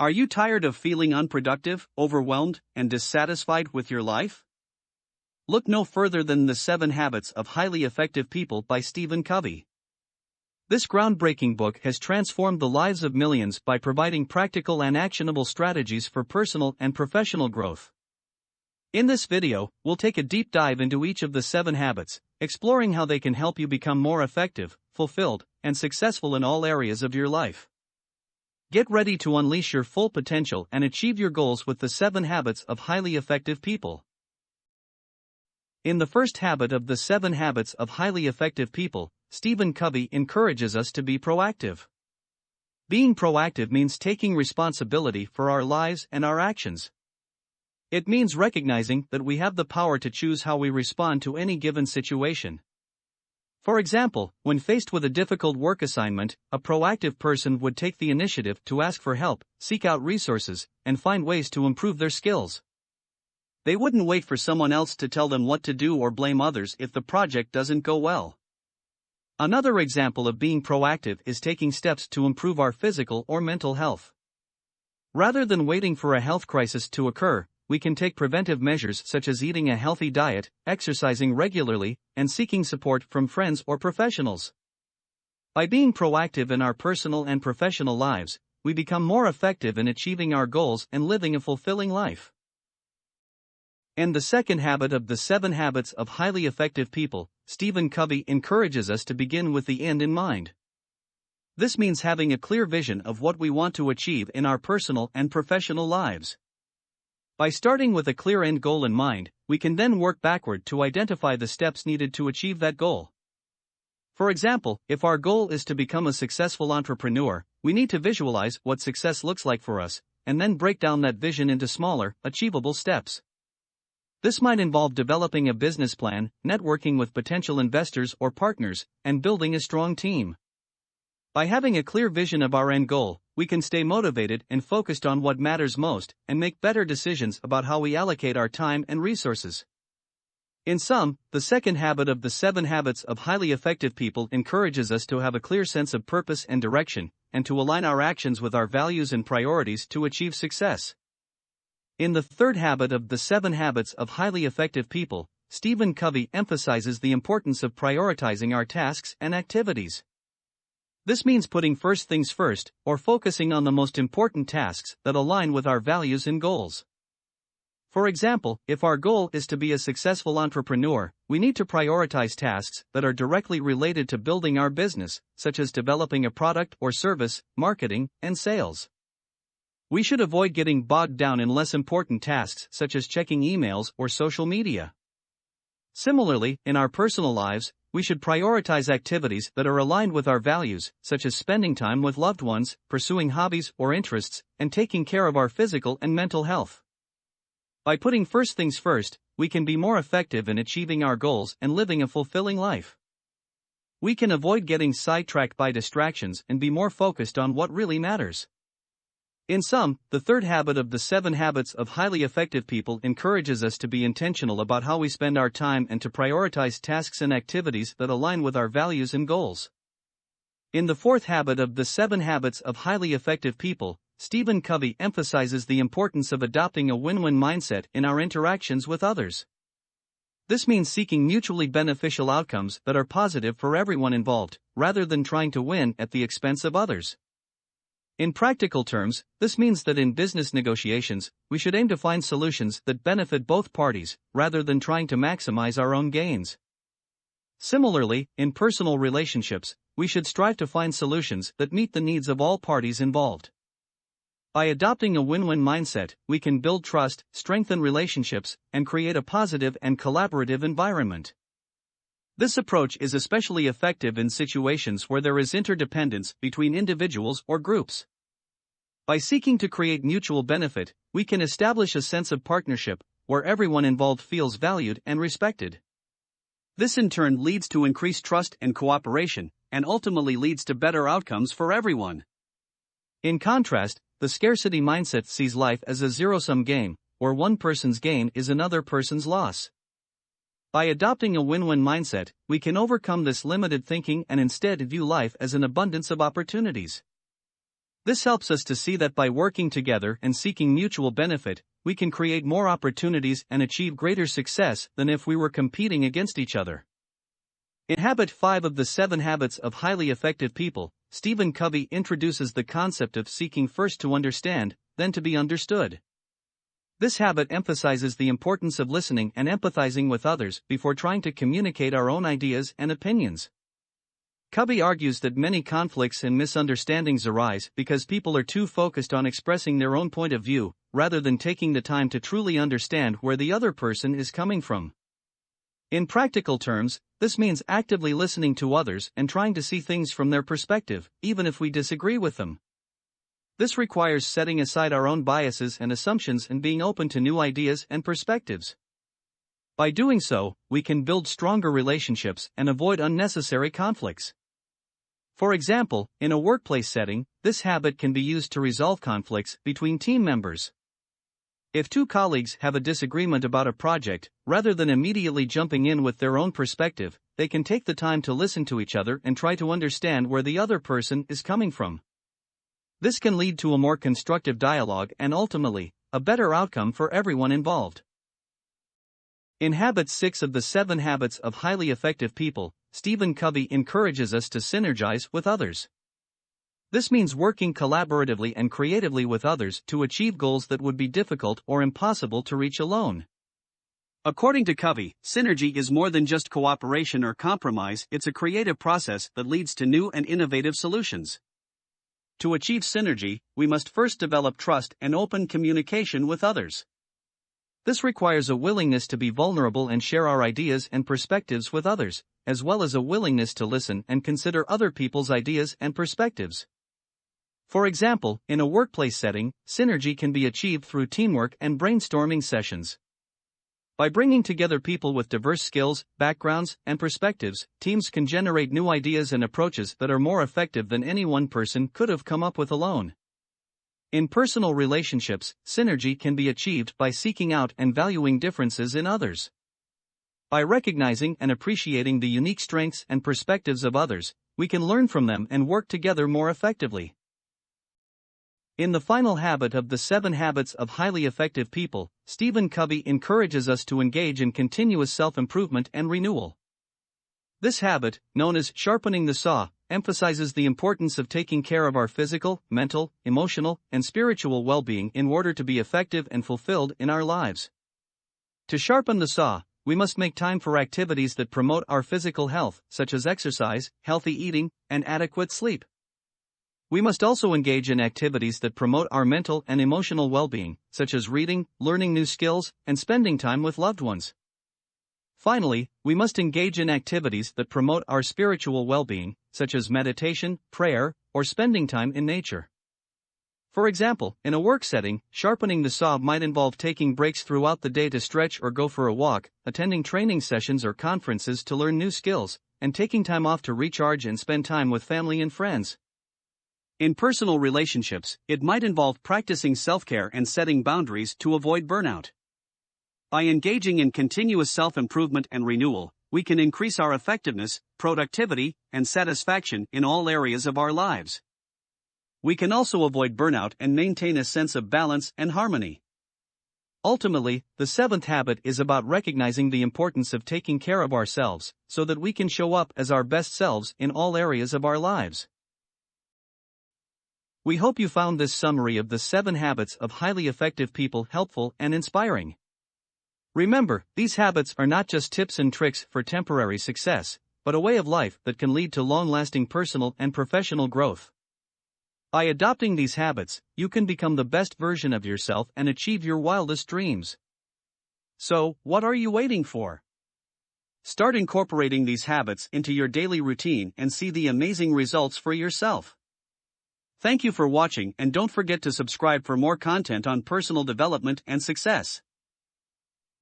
Are you tired of feeling unproductive, overwhelmed, and dissatisfied with your life? Look no further than The 7 Habits of Highly Effective People by Stephen Covey. This groundbreaking book has transformed the lives of millions by providing practical and actionable strategies for personal and professional growth. In this video, we'll take a deep dive into each of the 7 habits, exploring how they can help you become more effective, fulfilled, and successful in all areas of your life. Get ready to unleash your full potential and achieve your goals with the 7 habits of highly effective people. In the first habit of the 7 habits of highly effective people, Stephen Covey encourages us to be proactive. Being proactive means taking responsibility for our lives and our actions. It means recognizing that we have the power to choose how we respond to any given situation. For example, when faced with a difficult work assignment, a proactive person would take the initiative to ask for help, seek out resources, and find ways to improve their skills. They wouldn't wait for someone else to tell them what to do or blame others if the project doesn't go well. Another example of being proactive is taking steps to improve our physical or mental health. Rather than waiting for a health crisis to occur, we can take preventive measures such as eating a healthy diet, exercising regularly, and seeking support from friends or professionals. By being proactive in our personal and professional lives, we become more effective in achieving our goals and living a fulfilling life. And the second habit of the 7 habits of highly effective people, Stephen Covey encourages us to begin with the end in mind. This means having a clear vision of what we want to achieve in our personal and professional lives. By starting with a clear end goal in mind, we can then work backward to identify the steps needed to achieve that goal. For example, if our goal is to become a successful entrepreneur, we need to visualize what success looks like for us, and then break down that vision into smaller, achievable steps. This might involve developing a business plan, networking with potential investors or partners, and building a strong team. By having a clear vision of our end goal, we can stay motivated and focused on what matters most, and make better decisions about how we allocate our time and resources. In sum, the second habit of the 7 habits of highly effective people encourages us to have a clear sense of purpose and direction, and to align our actions with our values and priorities to achieve success. In the third habit of the 7 habits of highly effective people, Stephen Covey emphasizes the importance of prioritizing our tasks and activities. This means putting first things first, or focusing on the most important tasks that align with our values and goals. For example, if our goal is to be a successful entrepreneur, we need to prioritize tasks that are directly related to building our business, such as developing a product or service, marketing, and sales. We should avoid getting bogged down in less important tasks such as checking emails or social media. Similarly, in our personal lives, we should prioritize activities that are aligned with our values, such as spending time with loved ones, pursuing hobbies or interests, and taking care of our physical and mental health. By putting first things first, we can be more effective in achieving our goals and living a fulfilling life. We can avoid getting sidetracked by distractions and be more focused on what really matters. In sum, the third habit of the 7 habits of highly effective people encourages us to be intentional about how we spend our time and to prioritize tasks and activities that align with our values and goals. In the fourth habit of the 7 habits of highly effective people, Stephen Covey emphasizes the importance of adopting a win-win mindset in our interactions with others. This means seeking mutually beneficial outcomes that are positive for everyone involved, rather than trying to win at the expense of others. In practical terms, this means that in business negotiations, we should aim to find solutions that benefit both parties, rather than trying to maximize our own gains. Similarly, in personal relationships, we should strive to find solutions that meet the needs of all parties involved. By adopting a win-win mindset, we can build trust, strengthen relationships, and create a positive and collaborative environment. This approach is especially effective in situations where there is interdependence between individuals or groups. By seeking to create mutual benefit, we can establish a sense of partnership, where everyone involved feels valued and respected. This in turn leads to increased trust and cooperation, and ultimately leads to better outcomes for everyone. In contrast, the scarcity mindset sees life as a zero-sum game, where one person's gain is another person's loss. By adopting a win-win mindset, we can overcome this limited thinking and instead view life as an abundance of opportunities. This helps us to see that by working together and seeking mutual benefit, we can create more opportunities and achieve greater success than if we were competing against each other. In Habit 5 of the 7 Habits of Highly Effective People, Stephen Covey introduces the concept of seeking first to understand, then to be understood. This habit emphasizes the importance of listening and empathizing with others before trying to communicate our own ideas and opinions. Covey argues that many conflicts and misunderstandings arise because people are too focused on expressing their own point of view, rather than taking the time to truly understand where the other person is coming from. In practical terms, this means actively listening to others and trying to see things from their perspective, even if we disagree with them. This requires setting aside our own biases and assumptions and being open to new ideas and perspectives. By doing so, we can build stronger relationships and avoid unnecessary conflicts. For example, in a workplace setting, this habit can be used to resolve conflicts between team members. If two colleagues have a disagreement about a project, rather than immediately jumping in with their own perspective, they can take the time to listen to each other and try to understand where the other person is coming from. This can lead to a more constructive dialogue and ultimately, a better outcome for everyone involved. In Habit 6 of the 7 Habits of Highly Effective People, Stephen Covey encourages us to synergize with others. This means working collaboratively and creatively with others to achieve goals that would be difficult or impossible to reach alone. According to Covey, synergy is more than just cooperation or compromise, it's a creative process that leads to new and innovative solutions. To achieve synergy, we must first develop trust and open communication with others. This requires a willingness to be vulnerable and share our ideas and perspectives with others, as well as a willingness to listen and consider other people's ideas and perspectives. For example, in a workplace setting, synergy can be achieved through teamwork and brainstorming sessions. By bringing together people with diverse skills, backgrounds, and perspectives, teams can generate new ideas and approaches that are more effective than any one person could have come up with alone. In personal relationships, synergy can be achieved by seeking out and valuing differences in others. By recognizing and appreciating the unique strengths and perspectives of others, we can learn from them and work together more effectively. In the final habit of the 7 Habits of Highly Effective People, Stephen Covey encourages us to engage in continuous self-improvement and renewal. This habit, known as sharpening the saw, emphasizes the importance of taking care of our physical, mental, emotional, and spiritual well-being in order to be effective and fulfilled in our lives. To sharpen the saw, we must make time for activities that promote our physical health, such as exercise, healthy eating, and adequate sleep. We must also engage in activities that promote our mental and emotional well-being, such as reading, learning new skills, and spending time with loved ones. Finally, we must engage in activities that promote our spiritual well-being, such as meditation, prayer, or spending time in nature. For example, in a work setting, sharpening the saw might involve taking breaks throughout the day to stretch or go for a walk, attending training sessions or conferences to learn new skills, and taking time off to recharge and spend time with family and friends. In personal relationships, it might involve practicing self-care and setting boundaries to avoid burnout. By engaging in continuous self-improvement and renewal, we can increase our effectiveness, productivity, and satisfaction in all areas of our lives. We can also avoid burnout and maintain a sense of balance and harmony. Ultimately, the 7th habit is about recognizing the importance of taking care of ourselves, so that we can show up as our best selves in all areas of our lives. We hope you found this summary of the 7 Habits of Highly Effective People helpful and inspiring. Remember, these habits are not just tips and tricks for temporary success, but a way of life that can lead to long-lasting personal and professional growth. By adopting these habits, you can become the best version of yourself and achieve your wildest dreams. So, what are you waiting for? Start incorporating these habits into your daily routine and see the amazing results for yourself. Thank you for watching, and don't forget to subscribe for more content on personal development and success.